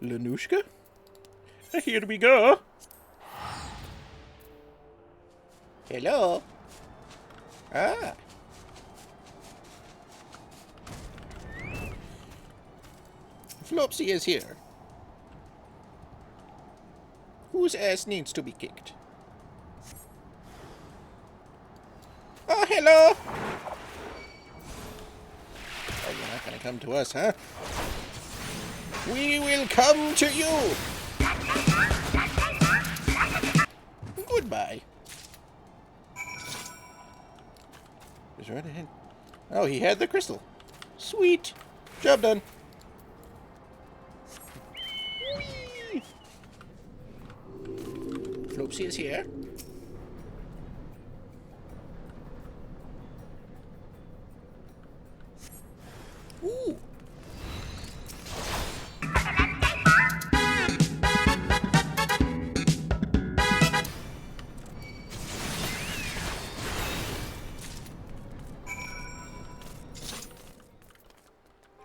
Lanushka? Here we go. Hello. Ah. Floopsy is here. Whose ass needs to be kicked? Oh, hello! Oh, you're not gonna come to us, huh? We will come to you! Goodbye. He's right ahead. Oh, he had the crystal. Sweet. Job done. Whee! Floopsy is here. Ooh.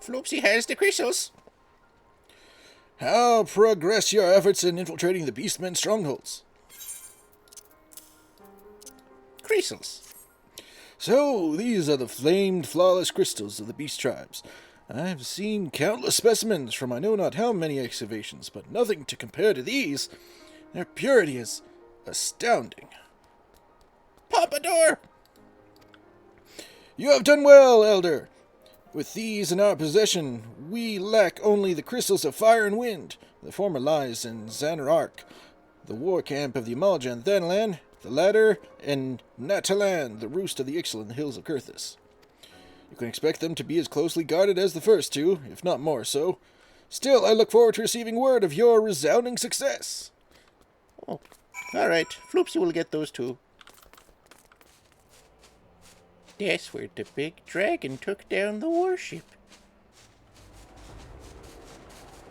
Floopsy has the crystals. How progress your efforts in infiltrating the Beastmen's strongholds? Crystals. So, these are the flamed, flawless crystals of the beast tribes. I've seen countless specimens from I know not how many excavations, but nothing to compare to these. Their purity is astounding. Pompadour! You have done well, Elder. With these in our possession, we lack only the crystals of fire and wind. The former lies in Zanarark, the war camp of the Amalja and Thanalan, the latter in Natalan, the roost of the Ixal in the hills of Kurthus. You can expect them to be as closely guarded as the first two, if not more so. Still, I look forward to receiving word of your resounding success. Oh, all right. Floopsy will get those too. That's where the big dragon took down the warship.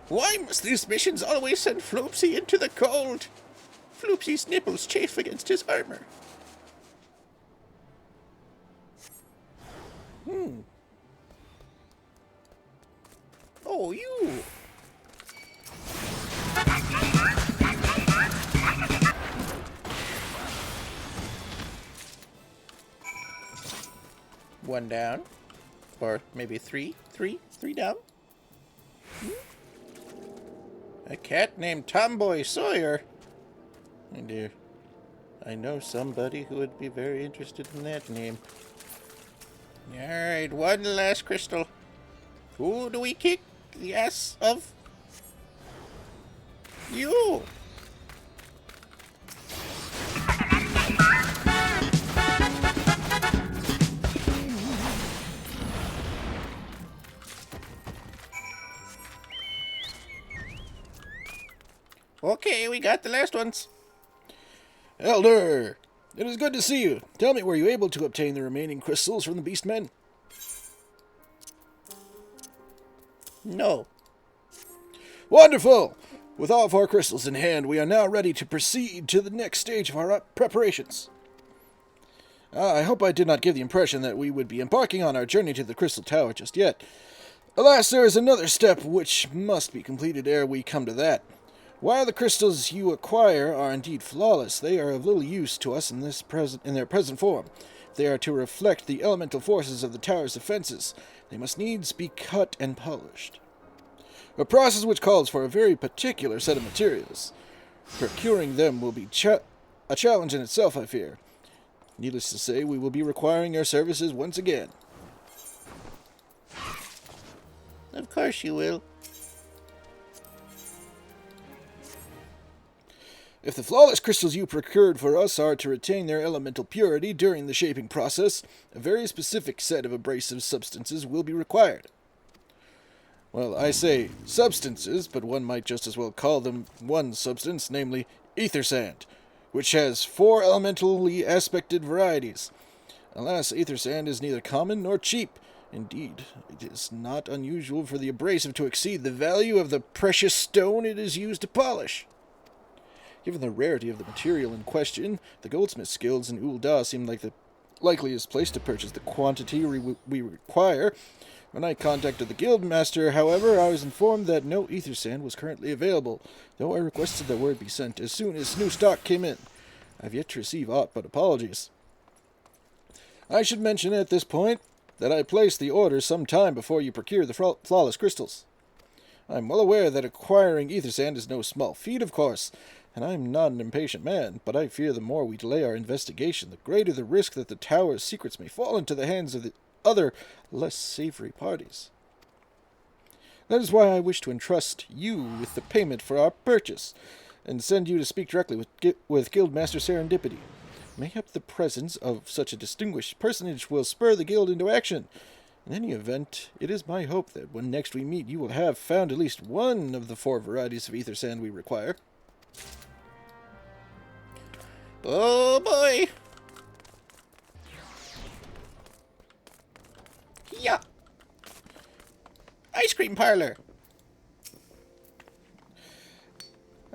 Why must these missions always send Floopsy into the cold? Floopsy's nipples chafe against his armor. Oh, you! One down. Or maybe three down. A cat named Tomboy Sawyer. Oh dear. I know somebody who would be very interested in that name. Alright, one last crystal. Who do we kick the ass of? You! Okay, we got the last ones. Elder, it is good to see you. Tell me, were you able to obtain the remaining crystals from the Beastmen? No. Wonderful! With all 4 crystals in hand, we are now ready to proceed to the next stage of our preparations. I hope I did not give the impression that we would be embarking on our journey to the Crystal Tower just yet. Alas, there is another step which must be completed ere we come to that. While the crystals you acquire are indeed flawless, they are of little use to us in their present form. If they are to reflect the elemental forces of the tower's defenses, they must needs be cut and polished. A process which calls for a very particular set of materials. Procuring them will be a challenge in itself, I fear. Needless to say, we will be requiring your services once again. Of course you will. If the flawless crystals you procured for us are to retain their elemental purity during the shaping process, a very specific set of abrasive substances will be required. Well, I say substances, but one might just as well call them one substance, namely ether sand, which has 4 elementally aspected varieties. Alas, ether sand is neither common nor cheap. Indeed, it is not unusual for the abrasive to exceed the value of the precious stone it is used to polish. Given the rarity of the material in question, the goldsmith's guilds in Ul'dah seem like the likeliest place to purchase the quantity we require. When I contacted the guildmaster, however, I was informed that no ether sand was currently available, though I requested that word be sent as soon as new stock came in. I've yet to receive aught but apologies. I should mention at this point that I placed the order some time before you procure the flawless crystals. I'm well aware that acquiring ether sand is no small feat, of course, and I'm not an impatient man, but I fear the more we delay our investigation, the greater the risk that the tower's secrets may fall into the hands of the other, less savory parties. That is why I wish to entrust you with the payment for our purchase, and send you to speak directly with Guildmaster Serendipity. Mayhap the presence of such a distinguished personage will spur the guild into action. In any event, it is my hope that when next we meet, you will have found at least one of the 4 varieties of ether sand we require. Oh boy! Yeah! Ice cream parlor!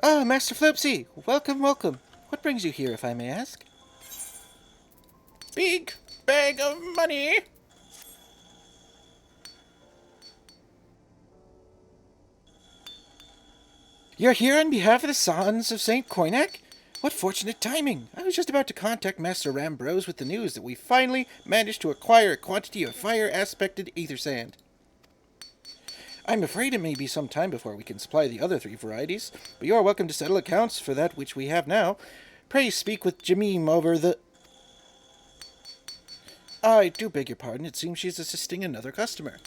Ah, Master Floopsy! Welcome, welcome. What brings you here, if I may ask? Big bag of money! You're here on behalf of the Sons of St. Coinac? What fortunate timing! I was just about to contact Master Rambrose with the news that we finally managed to acquire a quantity of fire-aspected ether sand. I'm afraid it may be some time before we can supply the other 3 varieties, but you are welcome to settle accounts for that which we have now. Pray speak with Jamim over the... I do beg your pardon, it seems she's assisting another customer.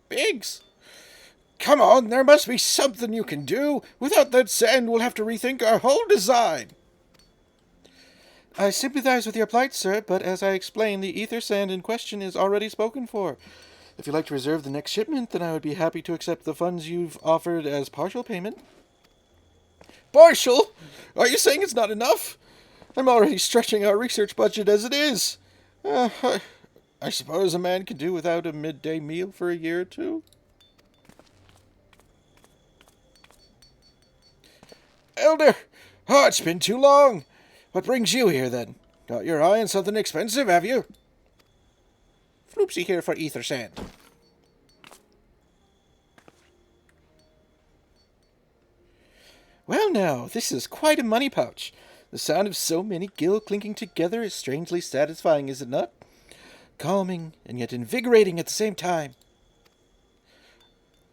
Biggs! Come on, there must be something you can do. Without that sand, we'll have to rethink our whole design. I sympathize with your plight, sir, but as I explained, the ether sand in question is already spoken for. If you'd like to reserve the next shipment, then I would be happy to accept the funds you've offered as partial payment. Partial? Are you saying it's not enough? I'm already stretching our research budget as it is. I suppose a man can do without a midday meal for a year or 2. Elder! Oh, it's been too long. What brings you here, then? Got your eye on something expensive, have you? Floopsy here for ether sand. Well now, this is quite a money pouch. The sound of so many gill clinking together is strangely satisfying, is it not? Calming, and yet invigorating at the same time.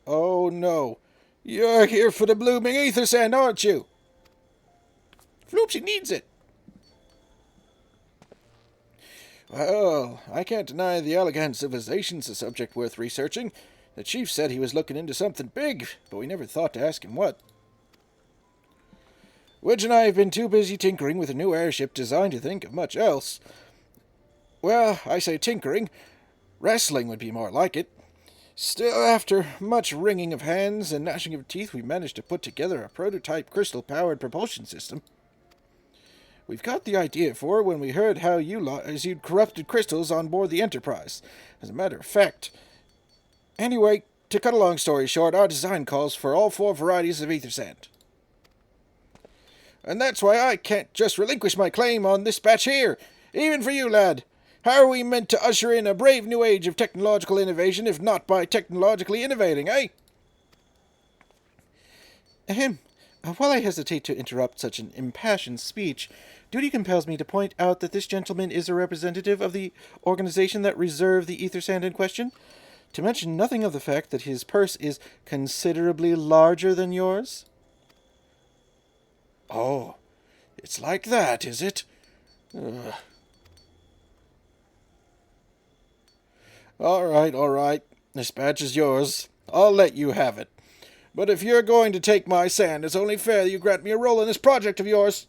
Oh, no. You're here for the blooming ether sand, aren't you? Floopsy needs it. Well, I can't deny the elegant civilization's a subject worth researching. The chief said he was looking into something big, but we never thought to ask him what. Widge and I have been too busy tinkering with a new airship designed to think of much else. Well, I say tinkering. Wrestling would be more like it. Still, after much wringing of hands and gnashing of teeth, we managed to put together a prototype crystal-powered propulsion system. We've got the idea for when we heard how you'd corrupted crystals on board the Enterprise. As a matter of fact. Anyway, to cut a long story short, our design calls for all 4 varieties of ether sand. And that's why I can't just relinquish my claim on this batch here. Even for you, lad. How are we meant to usher in a brave new age of technological innovation if not by technologically innovating, eh? Ahem. While I hesitate to interrupt such an impassioned speech, duty compels me to point out that this gentleman is a representative of the organization that reserved the ether sand in question, to mention nothing of the fact that his purse is considerably larger than yours. Oh, it's like that, is it? All right. This batch is yours. I'll let you have it. But if you're going to take my sand, it's only fair that you grant me a role in this project of yours.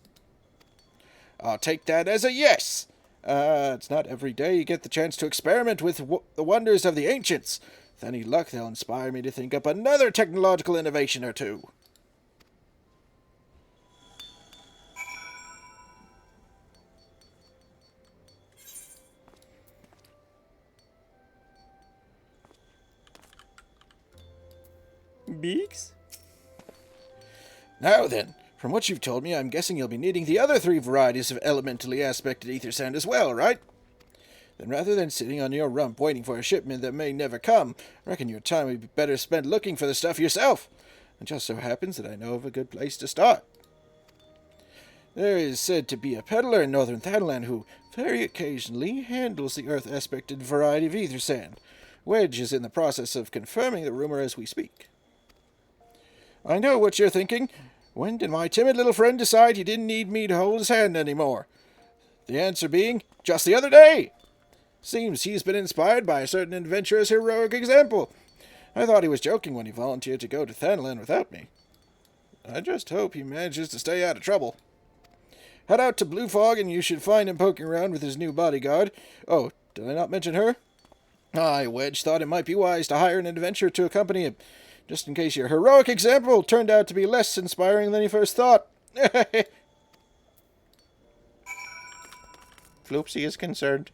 I'll take that as a yes. It's not every day you get the chance to experiment with the wonders of the ancients. With any luck, they'll inspire me to think up another technological innovation or 2. Beaks? Now then, from what you've told me, I'm guessing you'll be needing the other 3 varieties of elementally aspected ether sand as well, right? Then rather than sitting on your rump waiting for a shipment that may never come, I reckon your time would be better spent looking for the stuff yourself. It just so happens that I know of a good place to start. There is said to be a peddler in northern Thailand who, very occasionally, handles the earth-aspected variety of ether sand. Wedge is in the process of confirming the rumor as we speak. I know what you're thinking. When did my timid little friend decide he didn't need me to hold his hand anymore? The answer being, just the other day. Seems he's been inspired by a certain adventurous heroic example. I thought he was joking when he volunteered to go to Thailand without me. I just hope he manages to stay out of trouble. Head out to Blue Fog and you should find him poking around with his new bodyguard. Oh, did I not mention her? Wedge thought it might be wise to hire an adventurer to accompany him, just in case your heroic example turned out to be less inspiring than you first thought. Floopsy is concerned.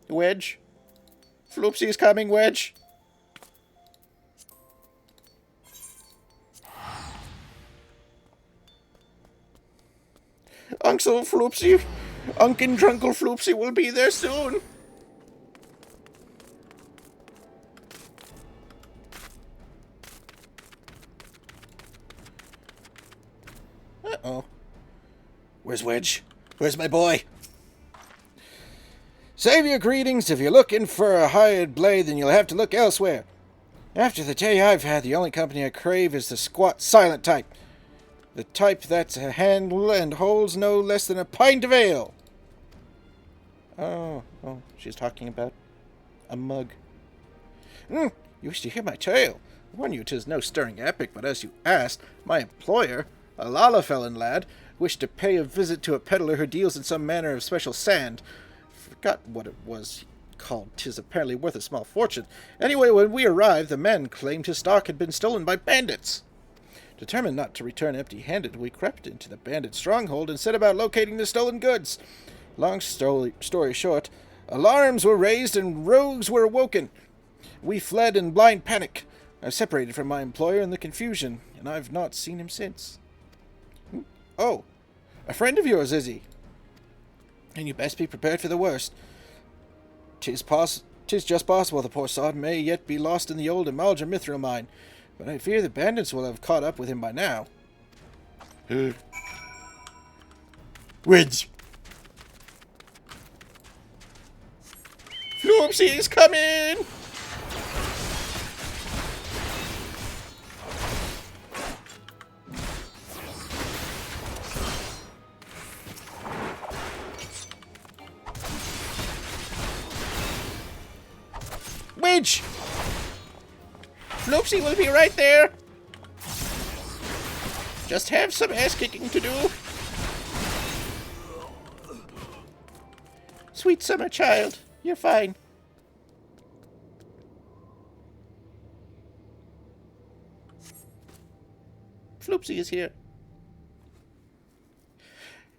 Wedge? Floopsy is coming, Wedge! Uncle Floopsy, Uncle Drunkle Floopsy will be there soon. Uh-oh. Where's Wedge? Where's my boy? Save your greetings. If you're looking for a hired blade, then you'll have to look elsewhere. After the day I've had, the only company I crave is the squat, silent type. The type that's a handle and holds no less than a pint of ale. Oh, she's talking about a mug. You wish to hear my tale? I warn you, 'tis no stirring epic, but as you asked, my employer, a Lalafellin lad, wished to pay a visit to a peddler who deals in some manner of special sand. Forgot what it was called. 'Tis apparently worth a small fortune. Anyway, when we arrived, the men claimed his stock had been stolen by bandits. Determined not to return empty-handed, we crept into the bandit stronghold and set about locating the stolen goods. Long story short, alarms were raised and rogues were awoken. We fled in blind panic. I separated from my employer in the confusion, and I've not seen him since. Oh, a friend of yours, is he? And you best be prepared for the worst. 'Tis just possible the poor sod may yet be lost in the old Amalgam mithril mine, but I fear the bandits will have caught up with him by now. Wedge! Floopsy is coming! Wedge! Floopsy will be right there. Just have some ass kicking to do. Sweet summer child, you're fine. Floopsy is here.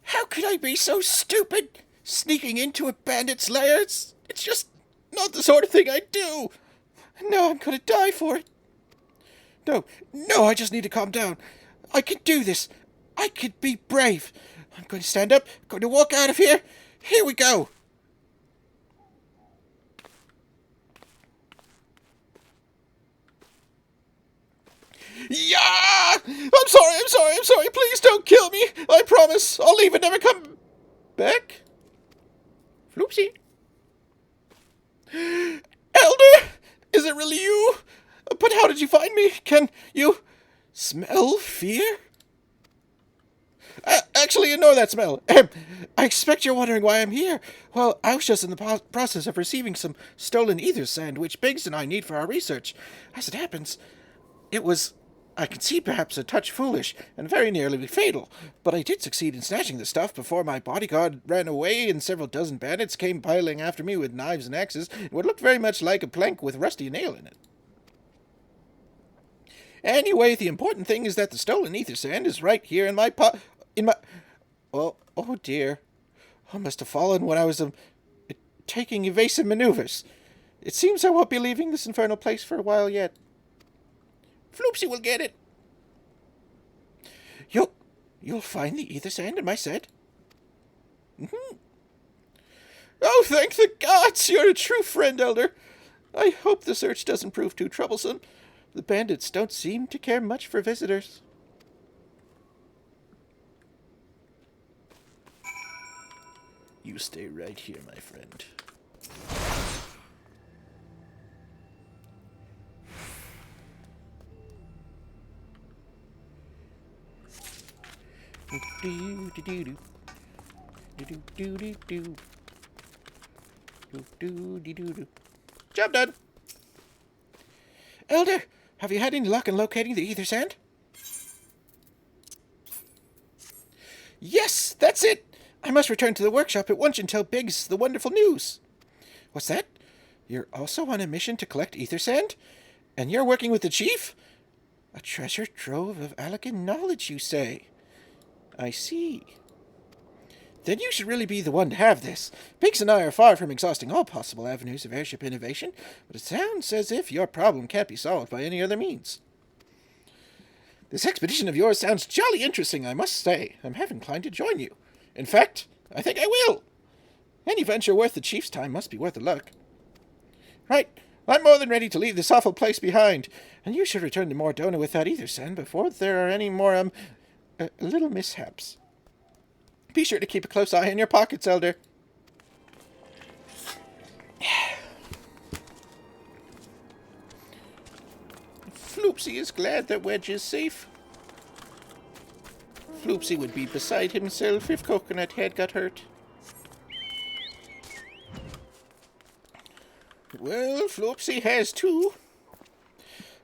How could I be so stupid? Sneaking into a bandit's lair? It's just not the sort of thing I do. Now I'm gonna die for it. No, I just need to calm down. I can do this. I can be brave. I'm going to stand up, going to walk out of here. Here we go. Yeah! I'm sorry. Please don't kill me. I promise. I'll leave and never come back. Floopsy? Elder? Is it really you? But how did you find me? Can you smell fear? Actually, ignore that smell. I expect you're wondering why I'm here. Well, I was just in the process of receiving some stolen ether sand, which Biggs and I need for our research. As it happens, it was, I can see, perhaps a touch foolish and very nearly fatal, but I did succeed in snatching the stuff before my bodyguard ran away and several dozen bandits came piling after me with knives and axes in what looked very much like a plank with rusty nail in it. Anyway, the important thing is that the stolen ether sand is right here in my oh dear. I must have fallen when I was taking evasive maneuvers. It seems I won't be leaving this infernal place for a while yet. Floopsy will get it. You'll find the ether sand in my set? Oh, thank the gods! You're a true friend, Elder. I hope the search doesn't prove too troublesome. The bandits don't seem to care much for visitors. You stay right here, my friend. Job done. Elder, have you had any luck in locating the ether sand? Yes, that's it. I must return to the workshop at once and tell Biggs the wonderful news. What's that? You're also on a mission to collect ether sand? And you're working with the chief? A treasure trove of elegant knowledge, you say? I see. Then you should really be the one to have this. Biggs and I are far from exhausting all possible avenues of airship innovation, but it sounds as if your problem can't be solved by any other means. This expedition of yours sounds jolly interesting, I must say. I'm half inclined to join you. In fact, I think I will. Any venture worth the chief's time must be worth a look. Right, I'm more than ready to leave this awful place behind, and you should return to Mordona with that ether sand before there are any more, little mishaps. Be sure to keep a close eye on your pockets, Elder. Floopsy is glad that Wedge is safe. Floopsy would be beside himself if Coconut Head got hurt. Well, Floopsy has too.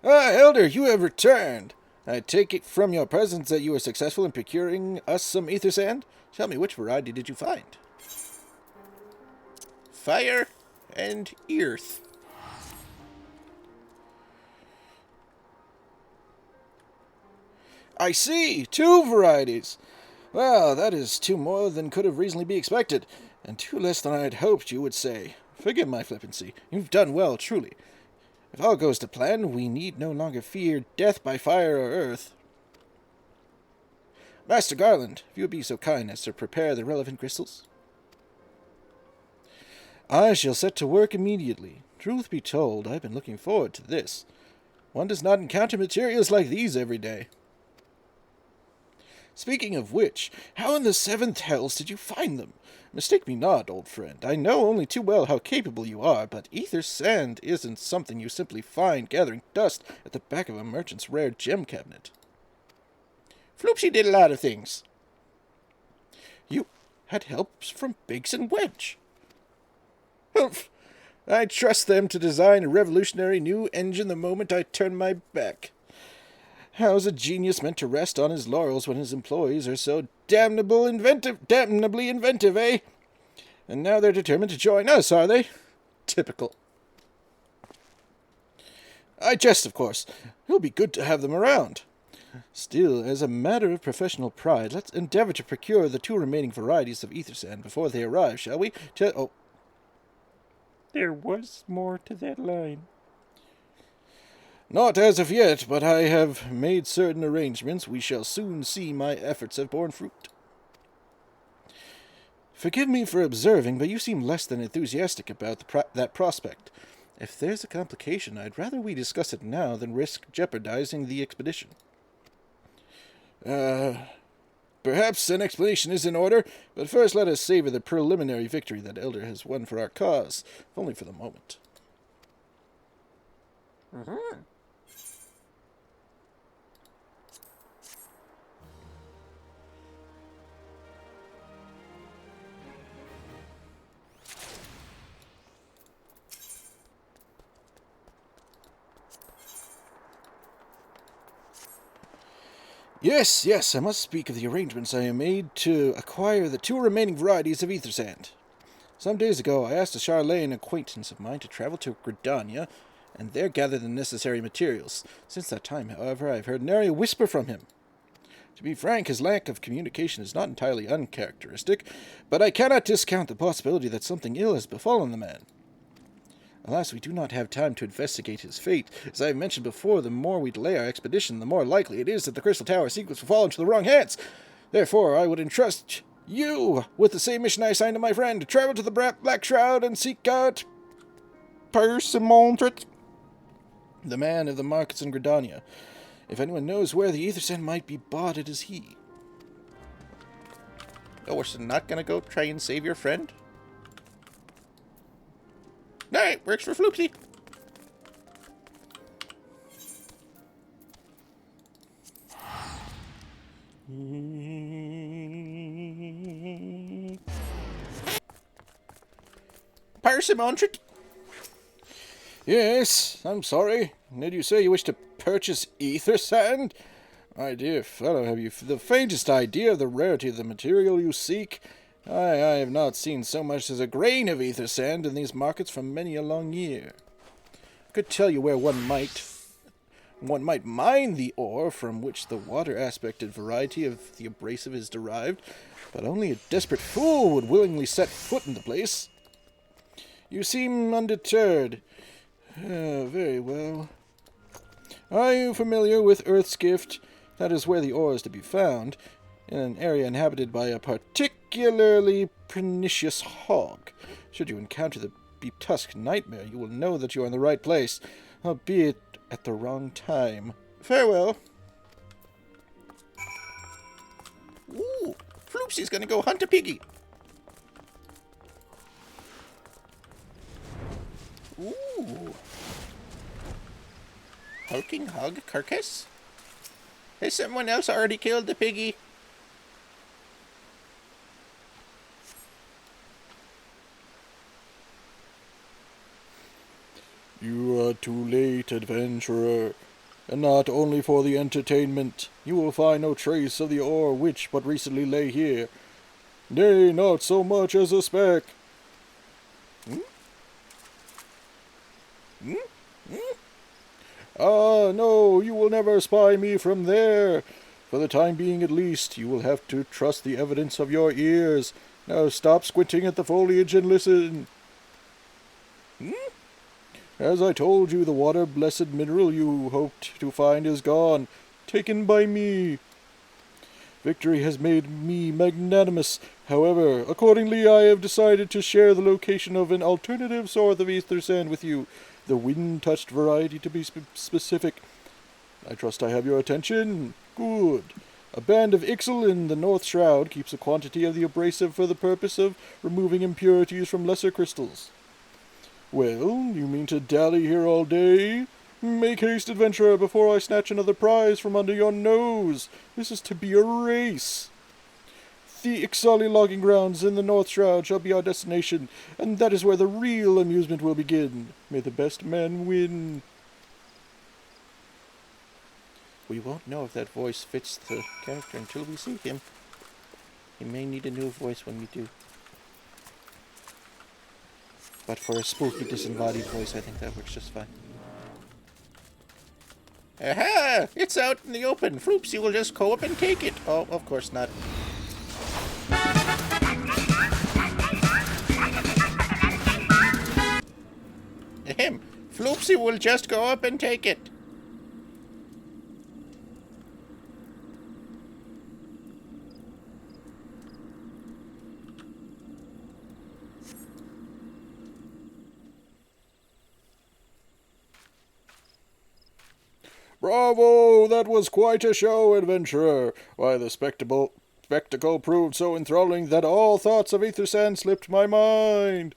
Ah, Elder, you have returned. I take it from your presence that you were successful in procuring us some ether sand? Tell me, which variety did you find? Fire and earth. I see! 2 varieties! Well, that is 2 more than could have reasonably be expected, and 2 less than I had hoped you would say. Forgive my flippancy. You've done well, truly. If all goes to plan, we need no longer fear death by fire or earth. Master Garland, if you would be so kind as to prepare the relevant crystals. I shall set to work immediately. Truth be told, I've been looking forward to this. One does not encounter materials like these every day. Speaking of which, how in the 7th hells did you find them? Mistake me not, old friend. I know only too well how capable you are, but ether sand isn't something you simply find gathering dust at the back of a merchant's rare gem cabinet. Floopsy did a lot of things. You had help from Biggs and Wedge. Humph! I trust them to design a revolutionary new engine the moment I turn my back. How's a genius meant to rest on his laurels when his employees are so damnably inventive, eh? And now they're determined to join us, are they? Typical. I jest, of course. It'll be good to have them around. Still, as a matter of professional pride, let's endeavor to procure the 2 remaining varieties of ether sand before they arrive, shall we? There was more to that line. Not as of yet, but I have made certain arrangements. We shall soon see my efforts have borne fruit. Forgive me for observing, but you seem less than enthusiastic about that prospect. If there's a complication, I'd rather we discuss it now than risk jeopardizing the expedition. Perhaps an explanation is in order, but first let us savor the preliminary victory that Elder has won for our cause, if only for the moment. Mm-hmm. Yes, I must speak of the arrangements I have made to acquire the 2 remaining varieties of ether sand. Some days ago, I asked a Charlene acquaintance of mine to travel to Gridania, and there gather the necessary materials. Since that time, however, I have heard nary a whisper from him. To be frank, his lack of communication is not entirely uncharacteristic, but I cannot discount the possibility that something ill has befallen the man. Alas, we do not have time to investigate his fate. As I have mentioned before, the more we delay our expedition, the more likely it is that the Crystal Tower secrets will fall into the wrong hands. Therefore, I would entrust You, with the same mission I assigned to my friend, travel to the Black Shroud and seek out Persimmon. the man of the markets in Gridania. If anyone knows where the ether sand might be bought, it is he. Oh, we're not gonna go try and save your friend? Alright, works for Floopsy. Persimmon. Yes, I'm sorry. Did you say you wish to purchase ether sand? My dear fellow, have you the faintest idea of the rarity of the material you seek? I have not seen so much as a grain of ether sand in these markets for many a long year. I could tell you where one might mine the ore from which the water-aspected variety of the abrasive is derived, but only a desperate fool would willingly set foot in the place. You seem undeterred. Very well. Are you familiar with Earth's Gift? That is where the ore is to be found, in an area inhabited by a particularly pernicious hog. Should you encounter the betusk nightmare, you will know that you are in the right place, albeit at the wrong time. Farewell. Ooh, Floopsy's gonna go hunt a piggy. Ooh. Hulking hog carcass? Has someone else already killed the piggy? You are too late, adventurer, and not only for the entertainment. You will find no trace of the ore which but recently lay here. Nay, not so much as a speck. Ah, no, you will never spy me from there. For the time being at least, you will have to trust the evidence of your ears. Now stop squinting at the foliage and listen. As I told you, the water-blessed mineral you hoped to find is gone, taken by me. Victory has made me magnanimous. However, accordingly, I have decided to share the location of an alternative source of ether sand with you, the wind-touched variety to be specific. I trust I have your attention. Good. A band of Ixal in the North Shroud keeps a quantity of the abrasive for the purpose of removing impurities from lesser crystals. Well, you mean to dally here all day? Make haste, adventurer, before I snatch another prize from under your nose. This is to be a race. The Ixali logging grounds in the North Shroud shall be our destination, and that is where the real amusement will begin. May the best man win. We won't know if that voice fits the character until we see him. He may need a new voice when we do. But for a spooky disembodied voice, I think that works just fine. Aha! It's out in the open. Floopsy will just go up and take it. Oh, of course not. Ahem. Floopsy will just go up and take it. Bravo! That was quite a show, adventurer. Why, the spectacle proved so enthralling that all thoughts of ether sand slipped my mind.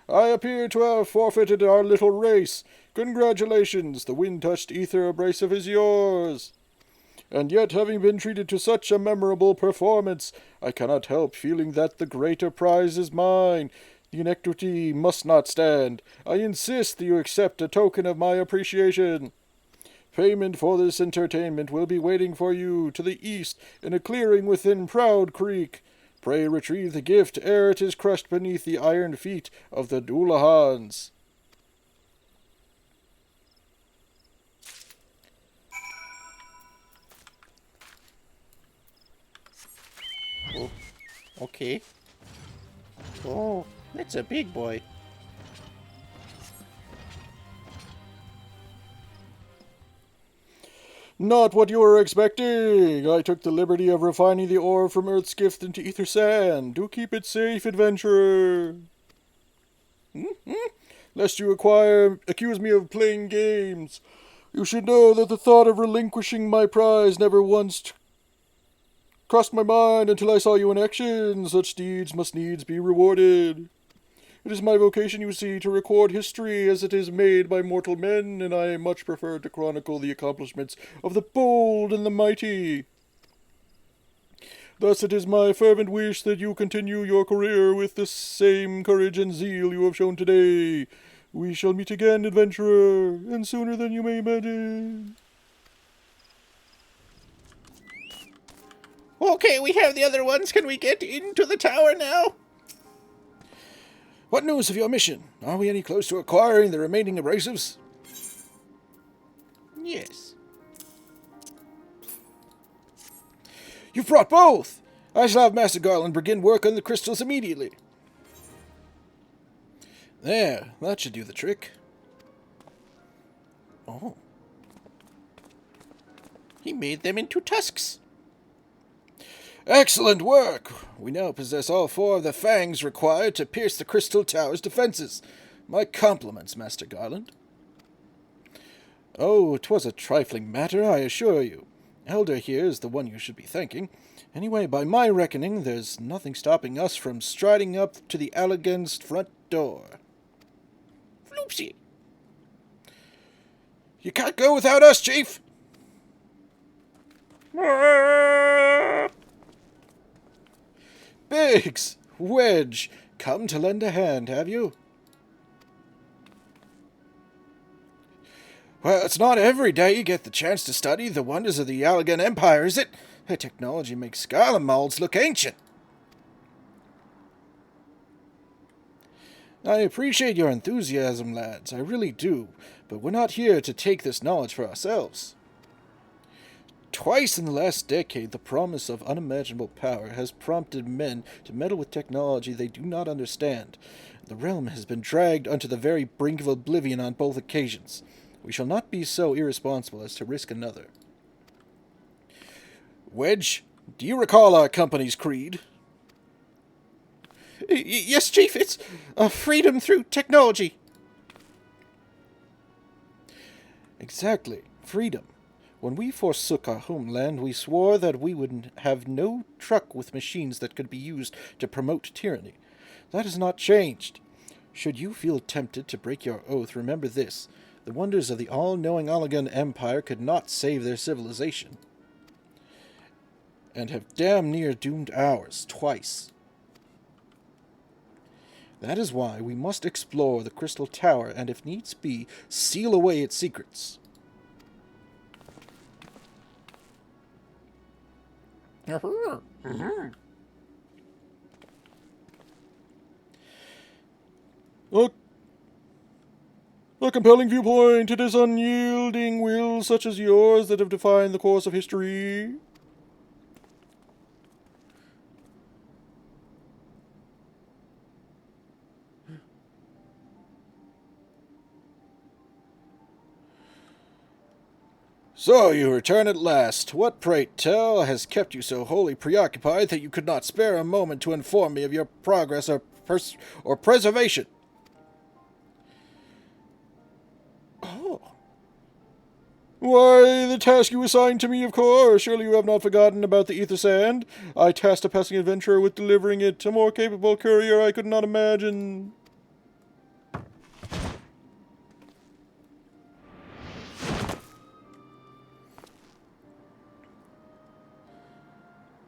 I appear to have forfeited our little race. Congratulations, the wind-touched ether abrasive is yours. And yet, having been treated to such a memorable performance, I cannot help feeling that the greater prize is mine. The inequity must not stand. I insist that you accept a token of my appreciation. Payment for this entertainment will be waiting for you to the east in a clearing within Proud Creek. Pray retrieve the gift ere it is crushed beneath the iron feet of the Doolahans. Oh, okay. Oh, that's a big boy. Not what you were expecting. I took the liberty of refining the ore from Earth's gift into ether sand. Do keep it safe, adventurer. Lest you accuse me of playing games. You should know that the thought of relinquishing my prize never once crossed my mind until I saw you in action. Such deeds must needs be rewarded. It is my vocation, you see, to record history as it is made by mortal men, and I much prefer to chronicle the accomplishments of the bold and the mighty. Thus it is my fervent wish that you continue your career with the same courage and zeal you have shown today. We shall meet again, adventurer, and sooner than you may imagine. Okay, we have the other ones. Can we get into the tower now? What news of your mission? Are we any close to acquiring the remaining abrasives? Yes. You've brought both! I shall have Master Garland begin work on the crystals immediately. There, that should do the trick. Oh. He made them into tusks. Excellent work! We now possess all 4 of the fangs required to pierce the crystal tower's defenses. My compliments, Master Garland. Oh, 'twas a trifling matter, I assure you. Elder here is the one you should be thanking. Anyway, by my reckoning, there's nothing stopping us from striding up to the Allegan's front door. Floopsy. You can't go without us, Chief! Biggs! Wedge! Come to lend a hand, have you? Well, it's not every day you get the chance to study the wonders of the Allegan Empire, is it? Their technology makes Skylam molds look ancient. I appreciate your enthusiasm, lads, I really do, but we're not here to take this knowledge for ourselves. Twice in the last decade, the promise of unimaginable power has prompted men to meddle with technology they do not understand. The realm has been dragged onto the very brink of oblivion on both occasions. We shall not be so irresponsible as to risk another. Wedge, do you recall our company's creed? Yes, Chief, it's freedom through technology. Exactly, freedom. When we forsook our homeland, we swore that we would have no truck with machines that could be used to promote tyranny. That has not changed. Should you feel tempted to break your oath, remember this. The wonders of the all-knowing Allegan Empire could not save their civilization. And have damn near doomed ours twice. That is why we must explore the Crystal Tower and, if needs be, seal away its secrets. A compelling viewpoint. It is unyielding will such as yours that have defined the course of history. So you return at last. What, pray tell, has kept you so wholly preoccupied that you could not spare a moment to inform me of your progress or preservation? Oh. Why, the task you assigned to me, of course. Surely you have not forgotten about the ether sand. I tasked a passing adventurer with delivering it. A more capable courier I could not imagine.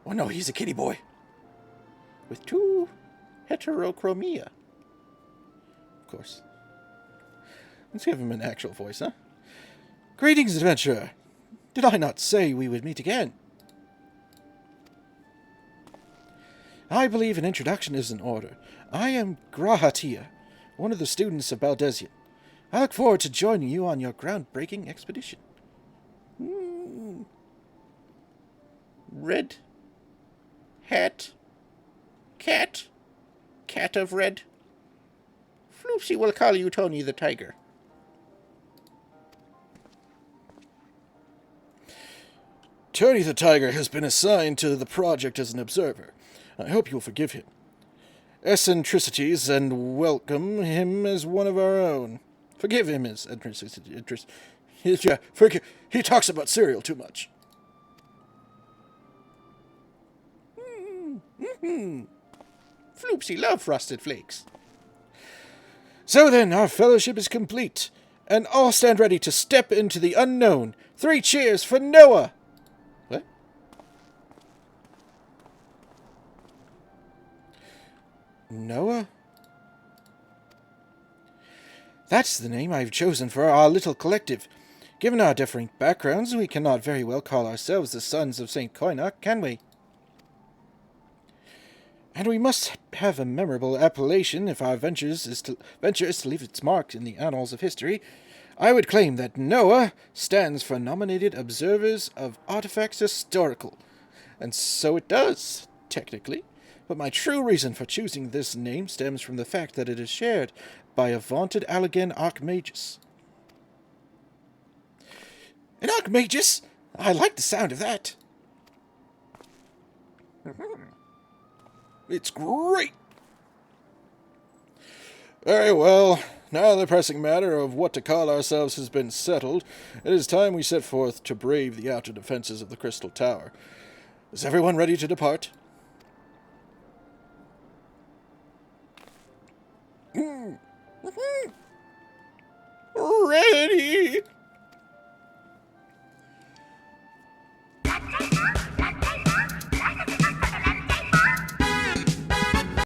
Oh no, he's a kitty boy. With 2 heterochromia. Of course. Let's give him an actual voice, huh? Greetings, adventurer. Did I not say we would meet again? I believe an introduction is in order. I am Grahatia, one of the students of Baldesion. I look forward to joining you on your groundbreaking expedition. Red hat, cat of red. Floopsy will call you Tony the Tiger. Tony the Tiger has been assigned to the project as an observer. I hope you'll forgive him. Eccentricities, and welcome him as one of our own. Forgive him his eccentricities. Yeah, he talks about cereal too much. Floopsy love frosted flakes. So then, our fellowship is complete, and all stand ready to step into the unknown. 3 cheers for Noah! What? Noah? That's the name I've chosen for our little collective. Given our differing backgrounds, we cannot very well call ourselves the Sons of St. Coinoc, can we? And we must have a memorable appellation if our venture is to leave its mark in the annals of history. I would claim that Noah stands for Nominated Observers of Artifacts Historical. And so it does, technically. But my true reason for choosing this name stems from the fact that it is shared by a vaunted Allegan Archmagus. An Archmagus? I like the sound of that. It's great! Very well. Now the pressing matter of what to call ourselves has been settled, it is time we set forth to brave the outer defenses of the Crystal Tower. Is everyone ready to depart? Ready!